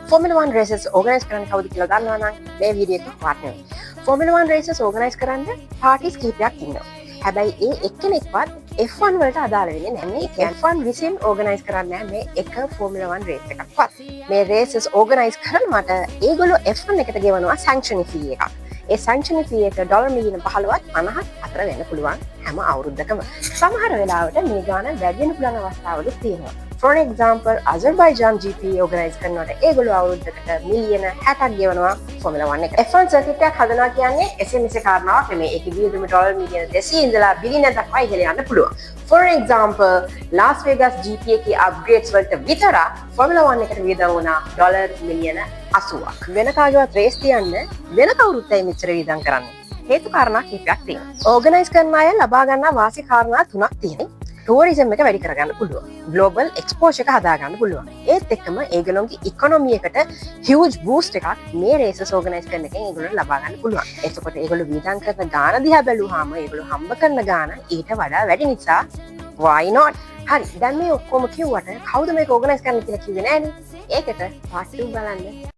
Formula 1 races organize කරන්න කවුද කියලා දන්නවා නම් මේ වීඩියෝ එක වාට් වෙනවා. Formula 1 races organize කරන්න parties කීපයක් ඉන්නවා. හැබැයි ඒ එක්කෙනෙක්වත් F1 වලට අදාළ වෙන්නේ නැහැ. මේ F1 විසින් organize කරන්නේ නැහැ මේ එක Formula 1 race එකක්වත්. මේ races organize කරන මට ඒගොල්ලෝ F1 එකට ගෙවනවා sanction fee එකක්. ඒ sanction fee එක ඩොලර් මිලියන 15ක් 50ක් අතර වෙන්න පුළුවන් හැම අවුරුද්දකම. සමහර වෙලාවට මේ ගාණ වැඩි වෙන පුළුවන් අවස්ථාවලුත් තියෙනවා. For example, Azerbaijan GP organize කරනකොට ඒගොල්ලෝ අවුරුද්දකට මිලියන 60ක් ගෙවනවා Formula 1 එකට. F1 circuit එකක් හදනවා කියන්නේ SMS කාරණාවක් නෙමෙයි. ඒක වියදම ඩොලර් මිලියන 200 ඉඳලා බිලියන දක්වා ඉහළ යන්න පුළුවන්. For example, Las Vegas GP එකේ upgrades වලට විතර Formula 1 එකට වියදම් වුණා ඩොලර් මිලියන 80ක්. වෙන කාගේවත් රේස් තියන්න වෙන කවුරුත් ඇයි මෙච්චර වියදම් කරන්නේ? හේතු කාරණා කිහිපයක් තියෙනවා. ඕගනයිස් කරන අය ලබා ගන්නා වාසි කාරණා තුනක් තියෙනවා. ටූරිසම් එක වැඩි කරගන්න පුළුවන්. ග්ලෝබල් එක්ස්පෝෂර් එක හදාගන්න පුළුවන්. ඒත් එක්කම ඒගොල්ලෝගේ ඉකොනොමි එකට හියුජ් බූස්ට් එකක් මේ රේසස් ඕගනයිස් කරන එකෙන් ඒගොල්ලෝ ලබා ගන්න පුළුවන්. එතකොට ඒගොල්ලෝ වියදම් කරන ගාණ දිහා බැලුවාම ඒගොල්ලෝ හම්බ කරන ගාණ ඊට වඩා වැඩි නිසා why not? හරි. දැන් මේ ඔක්කොම කිව්වට කවුද මේක ඕගනයිස් කරන්න කියලා කිව්වේ නෑනේ. ඒකට part 2 බලන්න.